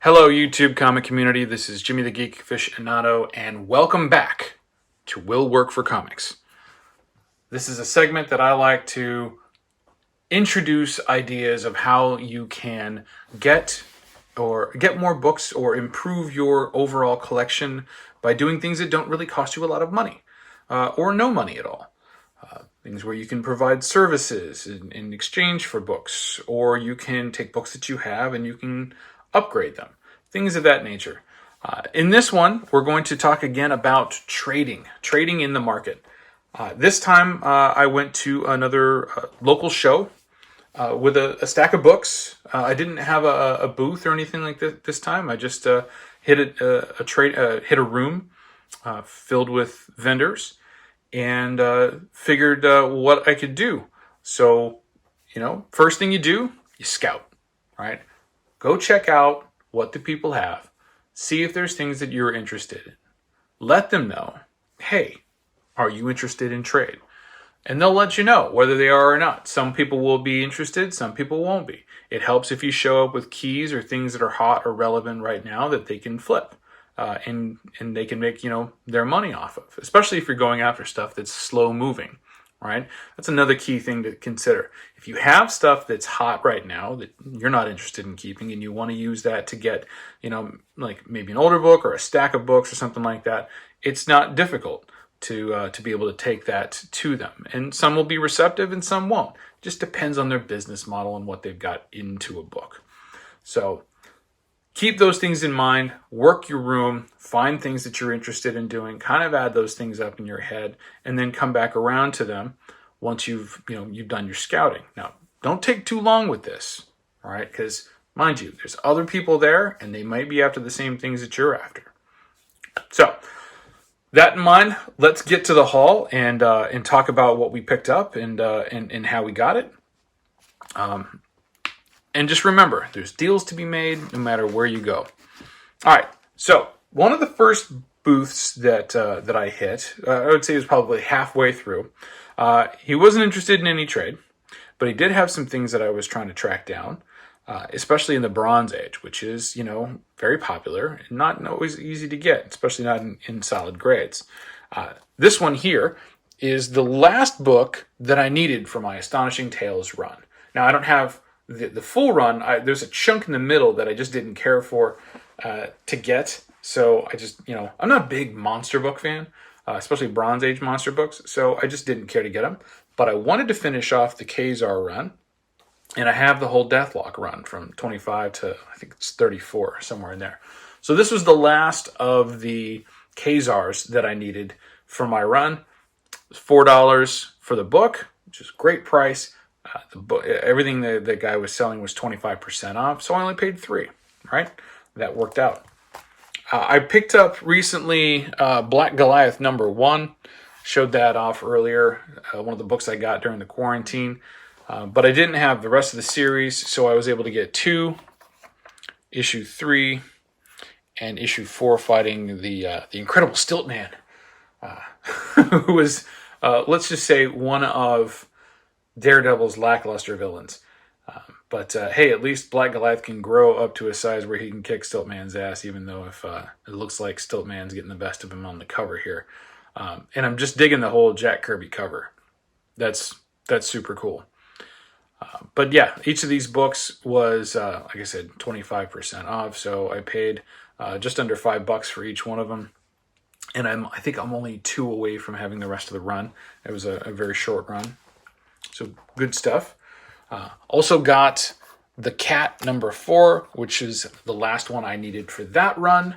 Hello, YouTube comic community. This is Jimmy the Geek Aficionado, and welcome back to Will Work for Comics. This is a segment that I like to introduce ideas of how you can get more books or improve your overall collection by doing things that don't really cost you a lot of money or no money at all. Things where you can provide services in exchange for books, or you can take books that you have and you can upgrade them. Things of that nature. In this one, we're going to talk again about trading in the market. This time, I went to another local show with a stack of books. I didn't have a booth or anything like this time. I just hit hit a room filled with vendors and figured what I could do. So, first thing you do, you scout, right? Go check out what the people have. See if there's things that you're interested in. Let them know, hey, are you interested in trade? And they'll let you know whether they are or not. Some people will be interested, some people won't be. It helps if you show up with keys or things that are hot or relevant right now that they can flip. And they can make, their money off of, especially if you're going after stuff that's slow moving, right? That's another key thing to consider. If you have stuff that's hot right now that you're not interested in keeping and you want to use that to get, like maybe an older book or a stack of books or something like that, it's not difficult to be able to take that to them. And some will be receptive and some won't. It just depends on their business model and what they've got into a book. So keep those things in mind, work your room, find things that you're interested in doing, kind of add those things up in your head, and then come back around to them once you've done your scouting. Now, don't take too long with this, all right? Because mind you, there's other people there and they might be after the same things that you're after. So that in mind, let's get to the haul and talk about what we picked up and how we got it. And just remember, there's deals to be made no matter where you go. All right, so one of the first booths that I hit, I would say it was probably halfway through. He wasn't interested in any trade, but he did have some things that I was trying to track down, especially in the Bronze Age, which is, very popular and not always easy to get, especially not in solid grades. This one here is the last book that I needed for my Astonishing Tales run. Now, I don't have the full run. There's a chunk in the middle that I just didn't care for to get. So I just, I'm not a big monster book fan, especially Bronze Age monster books. So I just didn't care to get them. But I wanted to finish off the Khazar run. And I have the whole Deathlock run from 25 to, I think it's 34, somewhere in there. So this was the last of the Khazars that I needed for my run. It was $4 for the book, which is a great price. Everything the guy was selling was 25% off, so I only paid $3, right? That worked out. I picked up recently Black Goliath #1. Showed that off earlier, one of the books I got during the quarantine. But I didn't have the rest of the series, so I was able to get 2, issue 3, and issue 4 fighting the Incredible Stiltman, who was, let's just say, one of Daredevil's lackluster villains. But hey, at least Black Goliath can grow up to a size where he can kick Stiltman's ass, even though if it looks like Stiltman's getting the best of him on the cover here. And I'm just digging the whole Jack Kirby cover. That's super cool. But yeah, each of these books was, like I said, 25% off. So I paid just under $5 for each one of them. And I think I'm only 2 away from having the rest of the run. It was a very short run. So good stuff. Also got the Cat #4, which is the last one I needed for that run.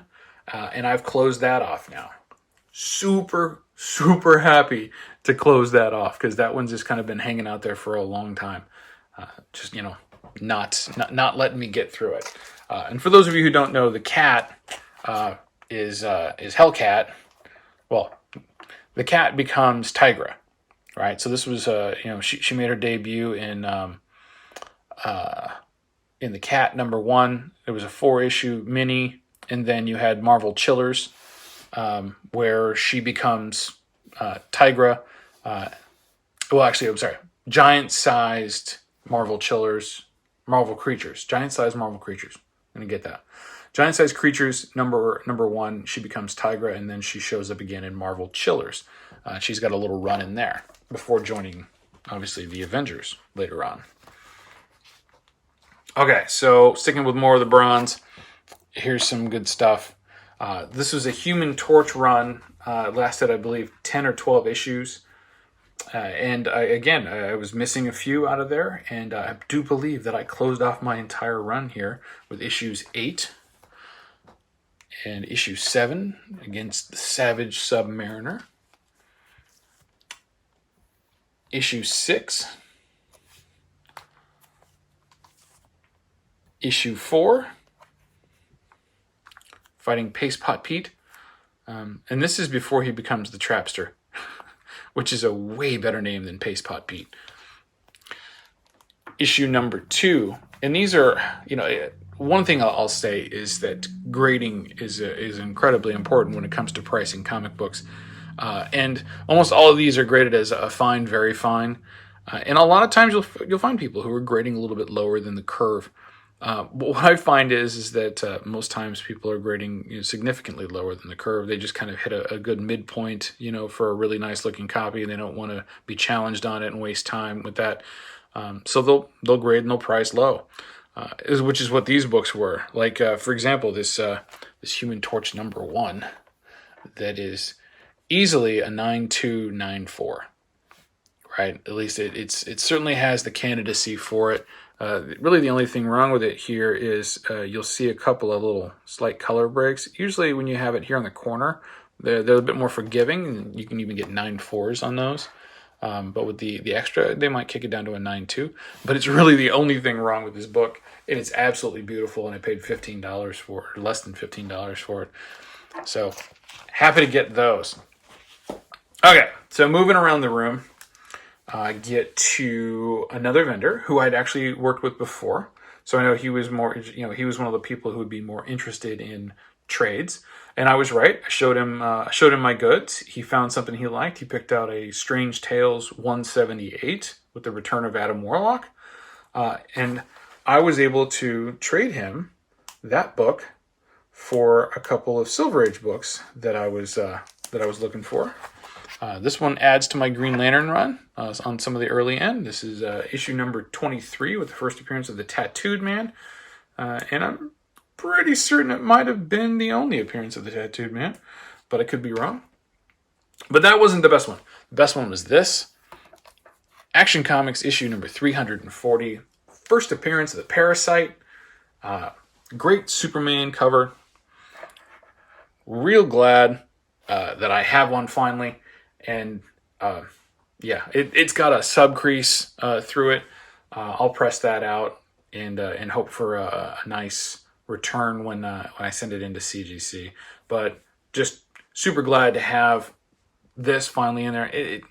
And I've closed that off now. Super, super happy to close that off because that one's just kind of been hanging out there for a long time. Just, not letting me get through it. And for those of you who don't know, the Cat is Hellcat. Well, the Cat becomes Tigra. Right, so this was, she made her debut in the Cat #1. It was a 4-issue mini, and then you had Marvel Chillers, where she becomes Tigra. Giant-sized Marvel Chillers, Marvel Creatures. Giant-sized Marvel Creatures. I'm going to get that. Giant-Sized Creatures, number 1, she becomes Tigra, and then she shows up again in Marvel Chillers. She's got a little run in there before joining, obviously, the Avengers later on. Okay, so sticking with more of the bronze, here's some good stuff. This was a Human Torch run, lasted, I believe, 10 or 12 issues. And I was missing a few out of there, and I do believe that I closed off my entire run here with issues 8 and issue 7 against the Savage Submariner. Issue 6. Issue 4. Fighting Paste Pot Pete. And this is before he becomes the Trapster, which is a way better name than Paste Pot Pete. Issue number 2. And these are, one thing I'll say is that grading is incredibly important when it comes to pricing comic books. And almost all of these are graded as a fine, very fine. And a lot of times you'll find people who are grading a little bit lower than the curve. But what I find is that most times people are grading significantly lower than the curve. They just kind of hit a good midpoint, for a really nice looking copy, and they don't want to be challenged on it and waste time with that. So they'll grade and they'll price low, which is what these books were. Like for example, this Human Torch number 1, that is easily a 9.294. Right? At least it certainly has the candidacy for it. Really the only thing wrong with it here is you'll see a couple of little slight color breaks. Usually when you have it here on the corner, they're a bit more forgiving, and you can even get 9.4s on those. But with the extra, they might kick it down to a 9.2. But it's really the only thing wrong with this book. And it's absolutely beautiful, and I paid $15 for it, or less than $15 for it. So happy to get those. Okay, so moving around the room. Get to another vendor who I'd actually worked with before. So I know he was more, he was one of the people who would be more interested in trades. And I was right. I showed him my goods. He found something he liked. He picked out a Strange Tales 178 with the return of Adam Warlock. And I was able to trade him that book for a couple of Silver Age books that I was looking for. This one adds to my Green Lantern run on some of the early end. This is issue number 23 with the first appearance of the Tattooed Man. And I'm pretty certain it might have been the only appearance of the Tattooed Man, but I could be wrong. But that wasn't the best one. The best one was this. Action Comics issue number 340. First appearance of the Parasite. Great Superman cover. Real glad that I have one finally. And it's got a sub crease through it. I'll press that out and hope for a nice return when I send it into CGC. But just super glad to have this finally in there.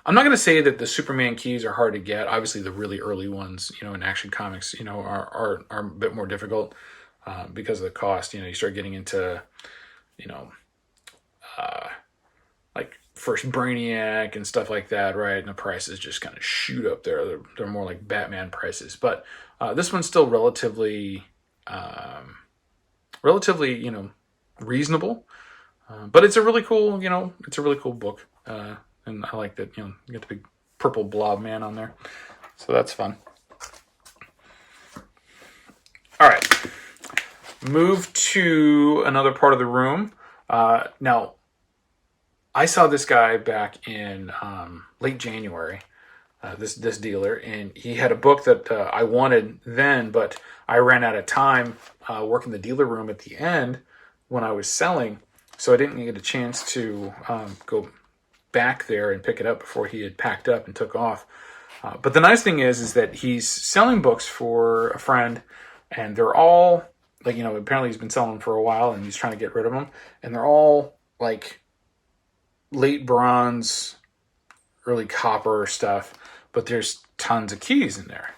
I'm not going to say that the Superman keys are hard to get. Obviously, the really early ones, in Action Comics, are a bit more difficult because of the cost. You start getting into, like first Brainiac and stuff like that, right? And the prices just kind of shoot up there. They're more like Batman prices. But this one's still relatively, reasonable. But it's a really cool, book. And I like that, you get the big purple blob man on there. So that's fun. All right. Move to another part of the room. Now, I saw this guy back in late January, this dealer, and he had a book that I wanted then, but I ran out of time working the dealer room at the end when I was selling, so I didn't get a chance to go back there and pick it up before he had packed up and took off. But the nice thing is that he's selling books for a friend, and they're all, like, apparently he's been selling them for a while, and he's trying to get rid of them, and they're all, like, late bronze, early copper stuff, but there's tons of keys in there.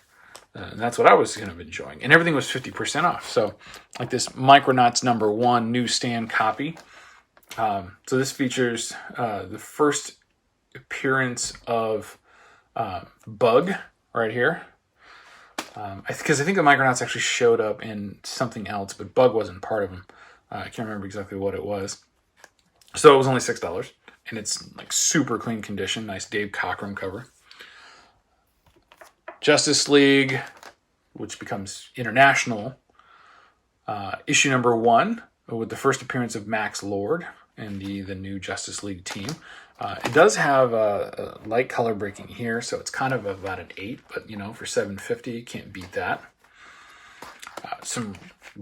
And that's what I was kind of enjoying. And everything was 50% off. So, like this Micronauts number 1 newsstand copy. So this features the first appearance of Bug right here. Because I think the Micronauts actually showed up in something else, but Bug wasn't part of them. I can't remember exactly what it was. So it was only $6, and it's like super clean condition. Nice Dave Cockrum cover. Justice League, which becomes International, issue number 1, with the first appearance of Max Lord and the new Justice League team. It does have a light color breaking here, so it's kind of about an 8, but you know, for $7.50, you can't beat that. Some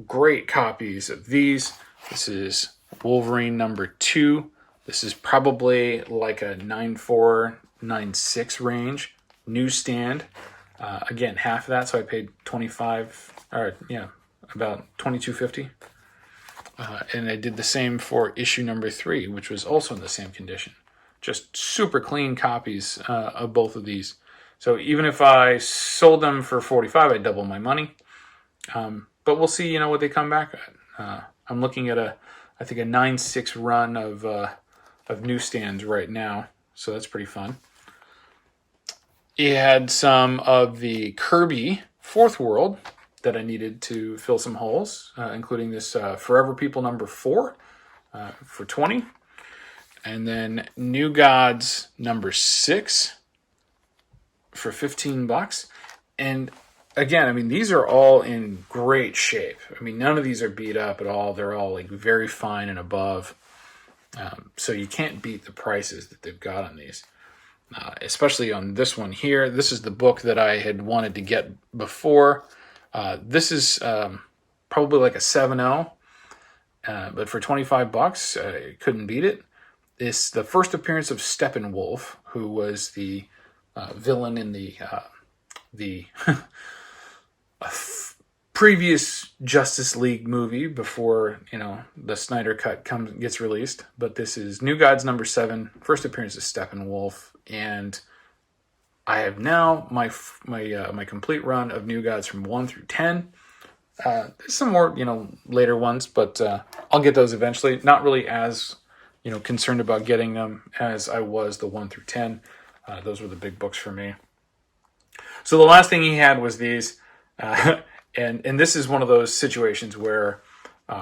great copies of these. This is Wolverine number 2. This is probably like a 9.4, 9.6 range. Newsstand. Again, half of that, so I paid about $22.50. And I did the same for issue number 3, which was also in the same condition. Just super clean copies of both of these. So even if I sold them for $45, I'd double my money. But we'll see, what they come back at. I'm looking at I think a 9.6 run of newsstands right now, so that's pretty fun. It had some of the Kirby Fourth World that I needed to fill some holes, including this Forever People number 4 for $20. And then New Gods number 6 for $15. And again, these are all in great shape. None of these are beat up at all. They're all like very fine and above. So you can't beat the prices that they've got on these. Especially on this one here. This is the book that I had wanted to get before. This is probably like a 7.0. But for $25, I couldn't beat it. It's the first appearance of Steppenwolf, who was the villain in the previous Justice League movie before the Snyder Cut gets released. But this is New Gods number 7, first appearance of Steppenwolf, and I have now my complete run of New Gods from 1 through 10. There's some more later ones, but I'll get those eventually. Not really as concerned about getting them as I was the 1 through 10. Those were the big books for me. So the last thing he had was these, and this is one of those situations where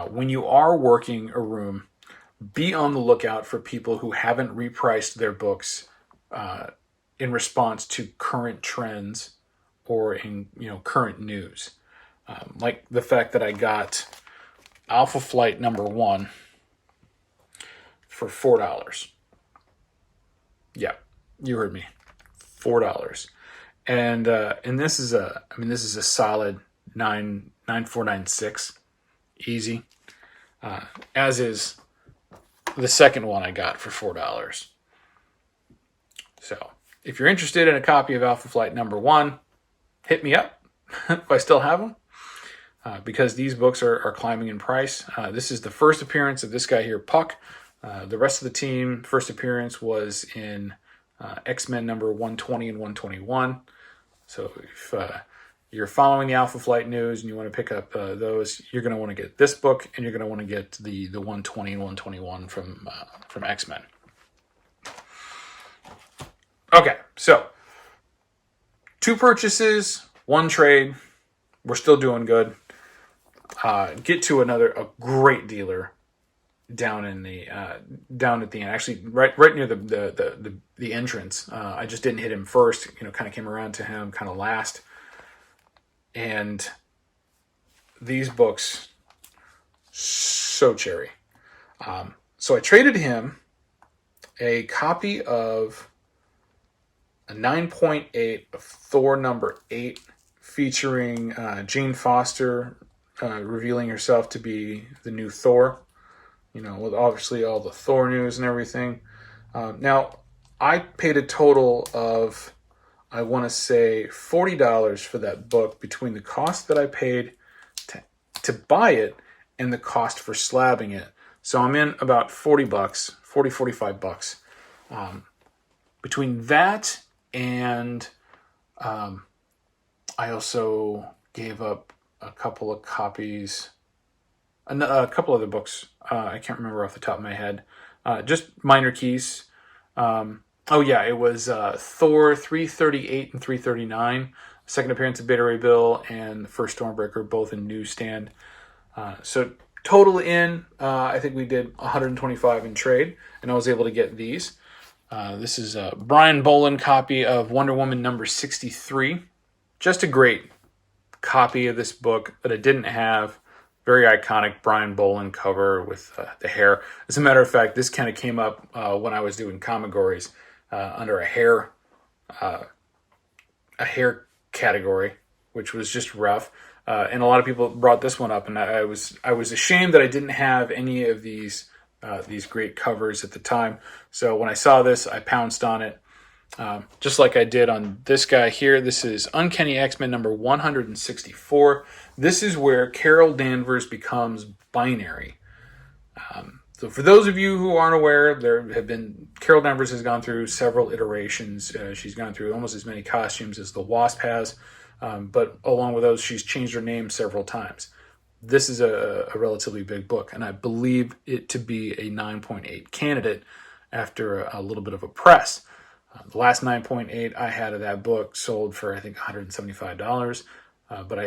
when you are working a room, be on the lookout for people who haven't repriced their books in response to current trends or in current news. Like the fact that I got Alpha Flight number 1 for $4. Yeah, you heard me, $4. And this is a solid 9.496, easy. As is the second one I got for $4. So if you're interested in a copy of Alpha Flight number 1, hit me up if I still have them. Because these books are climbing in price. This is the first appearance of this guy here, Puck. The rest of the team, first appearance was in X-Men number 120 and 121. So if you're following the Alpha Flight news and you want to pick up those, you're going to want to get this book, and you're going to want to get the 120 and 121 from X-Men. Okay, so 2 purchases, 1 trade. We're still doing good. Get to a great dealer down at the end. Actually, right near the entrance. I just didn't hit him first. Kind of came around to him kind of last. And these books, so cherry. So I traded him a copy of a 9.8 of Thor number 8, featuring Jane Foster revealing herself to be the new Thor. With obviously all the Thor news and everything. Now, I paid a total of, I want to say, $40 for that book between the cost that I paid to buy it and the cost for slabbing it. So I'm in about $45. Between that and I also gave up a couple of copies, a couple other books. I can't remember off the top of my head. Just minor keys. It was Thor 338 and 339. second appearance of Beta Ray Bill, and the first Stormbreaker, both in newsstand. So total in, I think we did 125 in trade, and I was able to get these. This is a Brian Bolland copy of Wonder Woman number 63. Just a great copy of this book that I didn't have. Very iconic Brian Bolland cover with the hair. As a matter of fact, this kind of came up when I was doing Comigories under a hair category, which was just rough. And a lot of people brought this one up, and I was ashamed that I didn't have any of these great covers at the time. So when I saw this, I pounced on it, just like I did on this guy here. This is Uncanny X-Men number 164. This is where Carol Danvers becomes binary. So for those of you who aren't aware, Carol Danvers has gone through several iterations. She's gone through almost as many costumes as the Wasp has, but along with those, she's changed her name several times. This is a relatively big book, and I believe it to be a 9.8 candidate after a little bit of a press. The last 9.8 I had of that book sold for, I think, $175, but I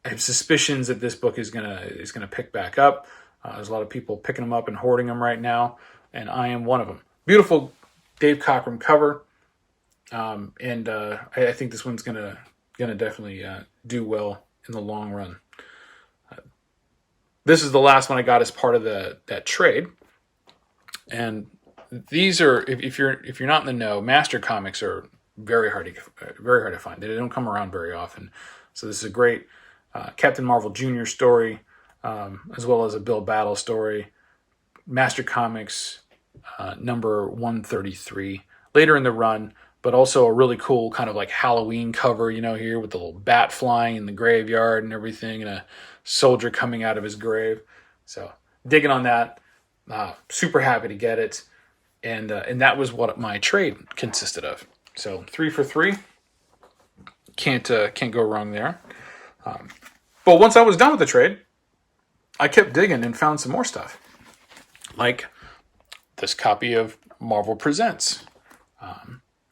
have suspicions that this book is gonna pick back up. There's a lot of people picking them up and hoarding them right now, and I am one of them. Beautiful Dave Cockrum cover, and I think this one's gonna definitely do well in the long run. This is the last one I got as part of that trade, and these are, if you're not in the know, Master Comics are very hard to find. They don't come around very often. So this is a great Captain Marvel Jr. story, as well as a Bill Battle story. Master Comics number 133 later in the run, but also a really cool kind of like Halloween cover, here with the little bat flying in the graveyard and everything, and a soldier coming out of his grave. So digging on that, super happy to get it. And that was what my trade consisted of. So 3 for 3, can't go wrong there. But once I was done with the trade, I kept digging and found some more stuff, like this copy of Marvel Presents,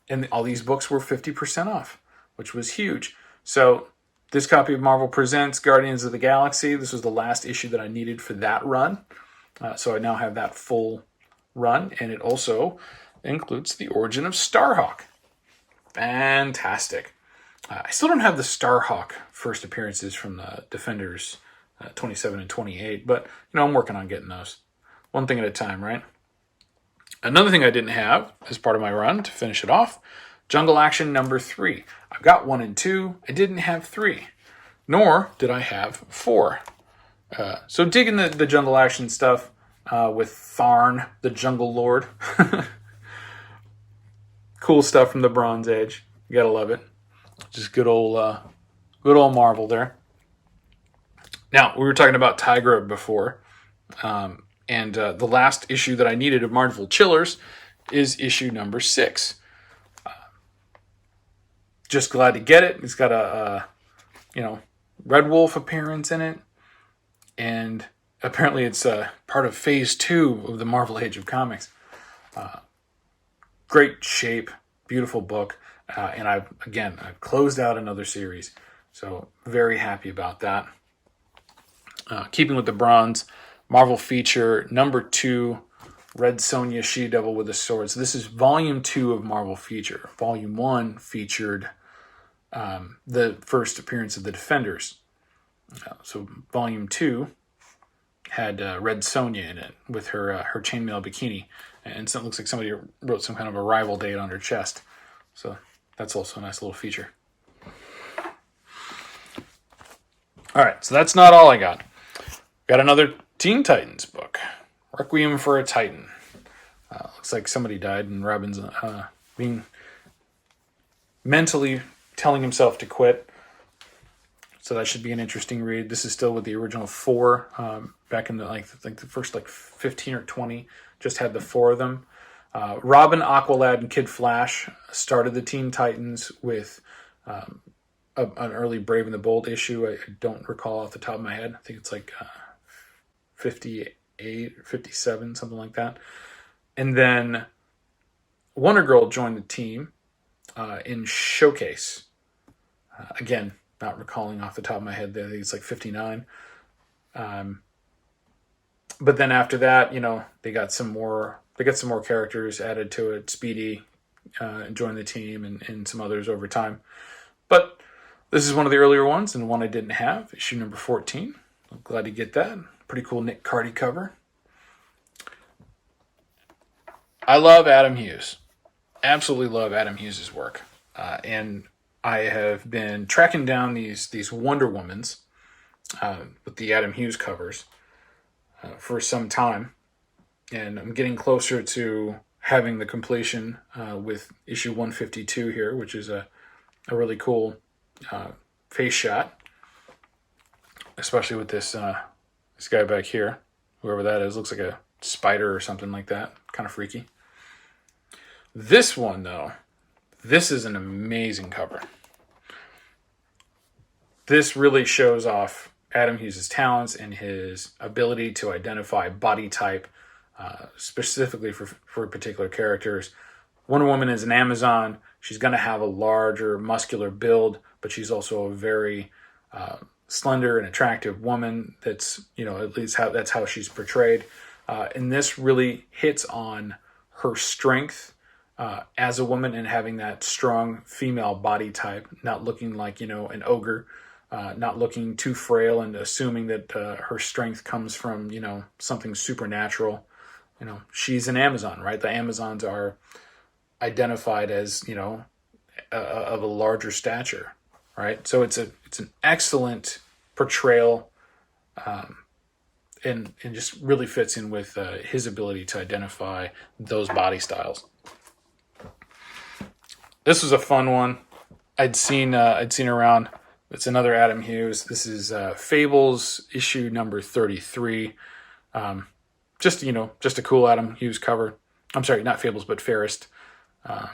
and all these books were 50% off, which was huge. So this copy of Marvel Presents Guardians of the Galaxy, this was the last issue that I needed for that run. So I now have that full run, and it also includes the origin of Starhawk. Fantastic. I still don't have the Starhawk first appearances from the Defenders 27 and 28, but I'm working on getting those. One thing at a time, right? Another thing I didn't have as part of my run to finish it off, Jungle Action number 3. I've got 1 and 2. I didn't have 3, nor did I have 4. So digging the Jungle Action stuff with Tharn, the Jungle Lord. Cool stuff from the Bronze Age. You gotta love it. Just good old Marvel there. Now, we were talking about Tigra before, and the last issue that I needed of Marvel Chillers is issue number 6. Just glad to get it. It's got a Red Wolf appearance in it, and apparently it's part of Phase 2 of the Marvel Age of Comics. Great shape, beautiful book, and I've closed out another series, so very happy about that. Keeping with the bronze, Marvel Feature number 2, Red Sonja She-Devil with a Sword. So this is Volume 2 of Marvel Feature. Volume 1 featured the first appearance of the Defenders. So Volume 2 had Red Sonja in it with her chainmail bikini. And so it looks like somebody wrote some kind of arrival date on her chest. So that's also a nice little feature. All right, so that's not all I got. Got another Teen Titans book, Requiem for a Titan. Looks like somebody died, and Robin's being mentally telling himself to quit. So that should be an interesting read. This is still with the original 4 back in the the first 15 or 20. Just had the 4 of them. Robin, Aqualad, and Kid Flash started the Teen Titans with an early Brave and the Bold issue. I don't recall off the top of my head. I think it's 58 or 57, something like that. And then Wonder Girl joined the team in Showcase. Again, not recalling off the top of my head, I think it's like 59. But then after that, they got some more. They got some more characters added to it. Speedy joined the team, and some others over time. But this is one of the earlier ones, and one I didn't have. Issue number 14. I'm glad to get that. Pretty cool Nick Cardy cover. I love Adam Hughes. Absolutely love Adam Hughes' work. And I have been tracking down these Wonder Womans with the Adam Hughes covers for some time. And I'm getting closer to having the completion with issue 152 here, which is a really cool face shot. Especially with this guy back here. Whoever that is. Looks like a spider or something like that. Kind of freaky. This one, though, this is an amazing cover. This really shows off Adam Hughes' talents and his ability to identify body type, specifically for particular characters. Wonder Woman is an Amazon. She's going to have a larger, muscular build, but she's also a very slender and attractive woman. That's, at least that's how she's portrayed. And this really hits on her strength as a woman and having that strong female body type, not looking like, an ogre, not looking too frail and assuming that her strength comes from, something supernatural. She's an Amazon, right? The Amazons are identified as, of a larger stature, right? So it's an excellent portrayal, and just really fits in with his ability to identify those body styles. This was a fun one. I'd seen around. It's another Adam Hughes. This is Fables issue number 33. Just a cool Adam Hughes cover. I'm sorry, not Fables, but Fairest. I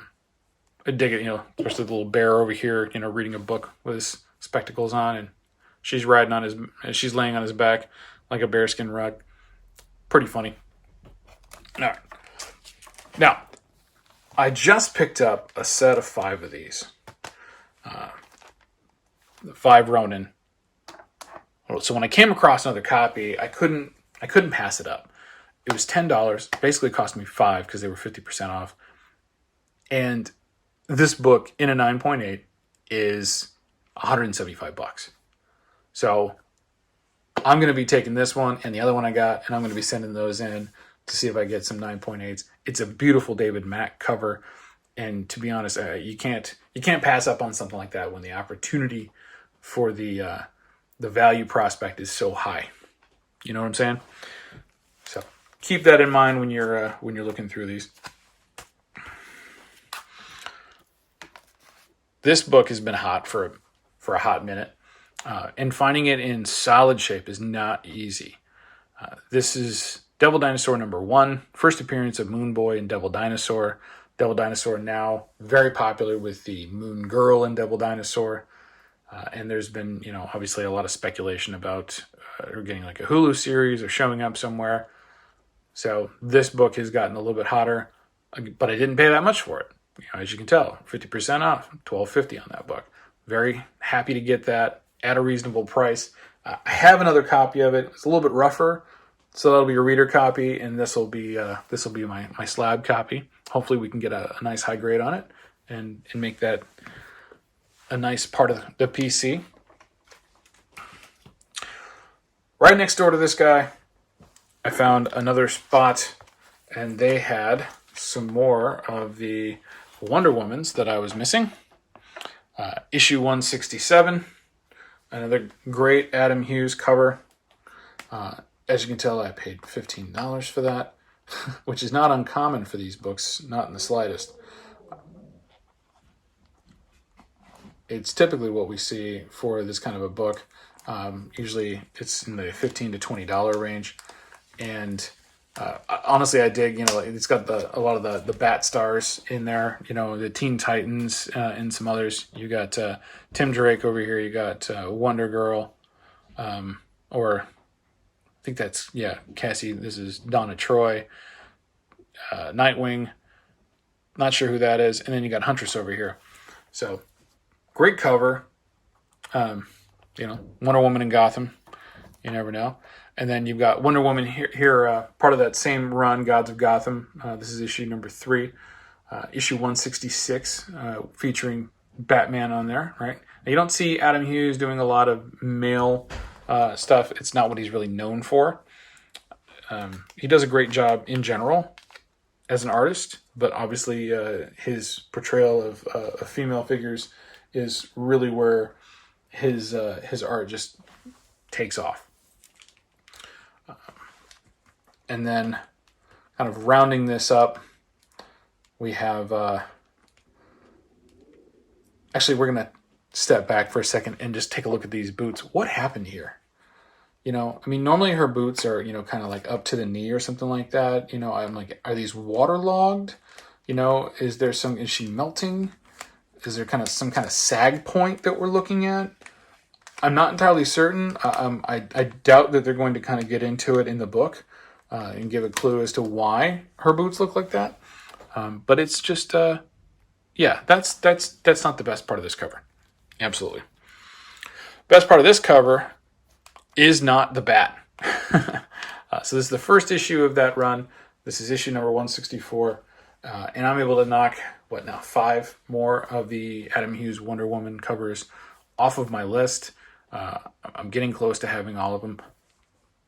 dig it, especially the little bear over here, reading a book with his spectacles on, and she's laying on his back like a bearskin rug. Pretty funny. All right. Now, I just picked up a set of 5 of these. The 5 Ronin. So when I came across another copy, I couldn't pass it up. It was $10. Basically, it cost me $5 because they were 50% off. And this book in a 9.8 is $175. So I'm going to be taking this one and the other one I got, and I'm going to be sending those in to see if I get some 9.8s. It's a beautiful David Mack cover, and to be honest, you can't pass up on something like that when the opportunity for the value prospect is so high. You know what I'm saying? So keep that in mind when you're looking through these. This book has been hot for a hot minute, and finding it in solid shape is not easy. This is Devil Dinosaur number 1, first appearance of Moon Boy and Devil Dinosaur. Devil Dinosaur now very popular with the Moon Girl and Devil Dinosaur. And there's been, obviously a lot of speculation about her getting like a Hulu series or showing up somewhere. So this book has gotten a little bit hotter, but I didn't pay that much for it. As you can tell, 50% off, $12.50 on that book. Very happy to get that at a reasonable price. I have another copy of it. It's a little bit rougher, so that'll be a reader copy, and this will be my slab copy. Hopefully, we can get a nice high grade on it and make that a nice part of the PC. Right next door to this guy, I found another spot, and they had some more of the Wonder Womans that I was missing. Issue 167, another great Adam Hughes cover. As you can tell, I paid $15 for that, which is not uncommon for these books, not in the slightest. It's typically what we see for this kind of a book. Usually it's in the $15 to $20 range. And honestly, I dig, it's got a lot of the Bat Stars in there, the Teen Titans and some others. You got Tim Drake over here. You got Wonder Girl, or I think that's, Cassie. This is Donna Troy, Nightwing. Not sure who that is. And then you got Huntress over here. So great cover. Wonder Woman in Gotham. You never know. And then you've got Wonder Woman here part of that same run, Gods of Gotham. This is issue number 3, issue 166, featuring Batman on there, right? Now, you don't see Adam Hughes doing a lot of male stuff. It's not what he's really known for. He does a great job in general as an artist, but obviously his portrayal of female figures is really where his art just takes off. And then kind of rounding this up, we have... Actually, we're going to step back for a second and just take a look at these boots. What happened here? Normally her boots are, kind of like up to the knee or something like that. I'm like, are these waterlogged? Is she melting? Is there some kind of sag point that we're looking at? I'm not entirely certain. I doubt that they're going to kind of get into it in the book and give a clue as to why her boots look like that. But it's just, that's not the best part of this cover. Absolutely. Best part of this cover is not the bat. So this is the first issue of that run. This is issue number 164. And I'm able to knock, 5 more of the Adam Hughes Wonder Woman covers off of my list. I'm getting close to having all of them.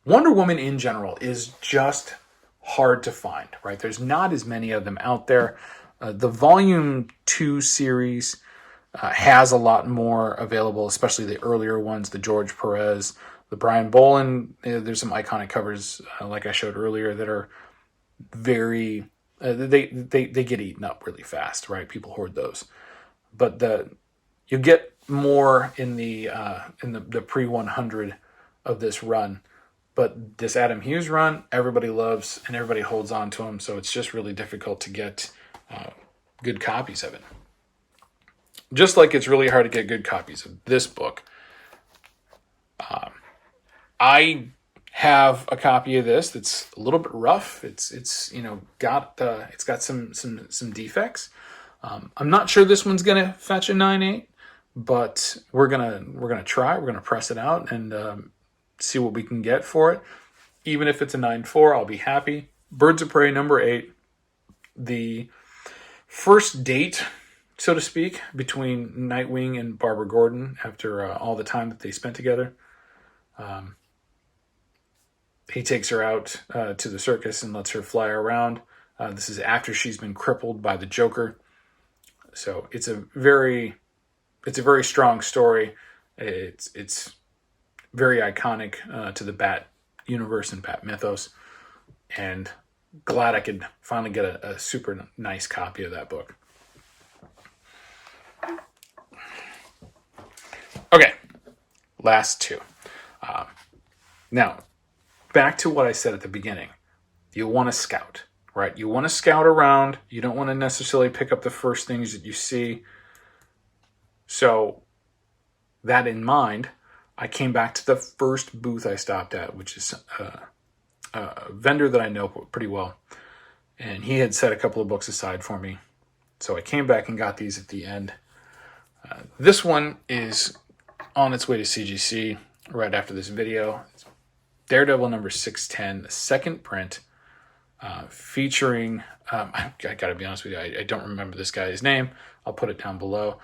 Wonder Woman in general is just hard to find, right? There's not as many of them out there. The Volume 2 series has a lot more available, especially the earlier ones, the George Perez, the Brian Bolland. There's some iconic covers, like I showed earlier, that are very... they get eaten up really fast, right? People hoard those. But you get more in the pre-100 of this run. But this Adam Hughes run, everybody loves and everybody holds on to him, so it's just really difficult to get good copies of it. Just like it's really hard to get good copies of this book. I have a copy of this that's a little bit rough. It's got some defects. I'm not sure this one's gonna fetch a 9.8, but we're gonna try. We're gonna press it out and see what we can get for it. Even if it's a 9.4, I'll be happy. Birds of Prey number 8, the first date, so to speak, between Nightwing and Barbara Gordon after all the time that they spent together. He takes her out to the circus and lets her fly around. This is after she's been crippled by the Joker. So it's a very strong story. It's very iconic to the Bat universe and Bat mythos. And glad I could finally get a super nice copy of that book. Okay, last two. Now, back to what I said at the beginning. You want to scout, right? You want to scout around. You don't want to necessarily pick up the first things that you see. So, that in mind, I came back to the first booth I stopped at, which is a vendor that I know pretty well. And he had set a couple of books aside for me. So I came back and got these at the end. This one is on its way to CGC right after this video. It's Daredevil number 610, the second print, featuring, I gotta be honest with you, I don't remember this guy's name. I'll put it down below.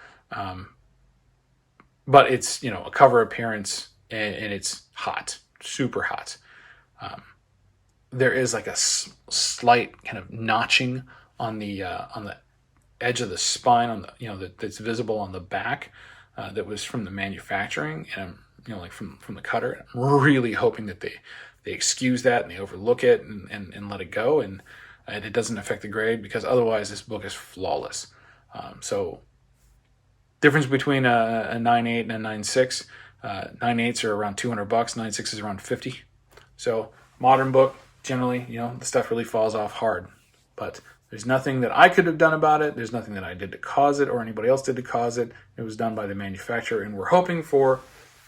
But it's, a cover appearance, and it's hot, super hot. There is like a slight kind of notching on the edge of the spine, on the that's visible on the back, that was from the manufacturing, and like from the cutter. I'm really hoping that they excuse that and they overlook it and let it go, and it doesn't affect the grade, because otherwise this book is flawless. So difference between a 9.8 and a 9.6. 9.8s are around $200. 9.6 is around $50. So modern book, generally, the stuff really falls off hard. But there's nothing that I could have done about it. There's nothing that I did to cause it or anybody else did to cause it. It was done by the manufacturer, and we're hoping for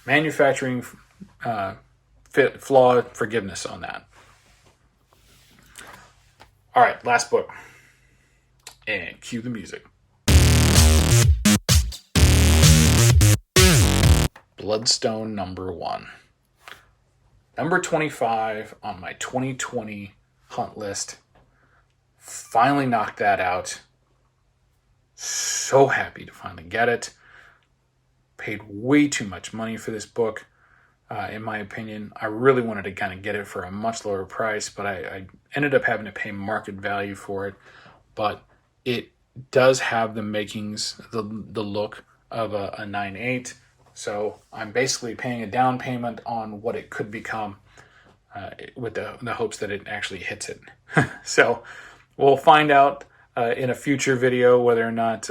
manufacturing flaw forgiveness on that. All right, last book. And cue the music. Bloodstone #1. Number 25 on my 2020 hunt list. Finally knocked that out. So happy to finally get it. Paid way too much money for this book, in my opinion. I really wanted to kind of get it for a much lower price, but I ended up having to pay market value for it. But it does have the makings, the look of a 9.8. So I'm basically paying a down payment on what it could become, with the hopes that it actually hits it. So we'll find out in a future video whether or not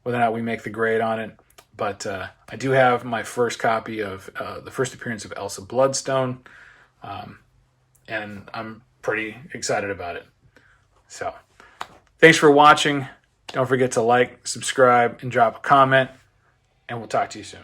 we make the grade on it. But I do have my first copy of the first appearance of Elsa Bloodstone, and I'm pretty excited about it. So thanks for watching. Don't forget to like, subscribe, and drop a comment, and we'll talk to you soon.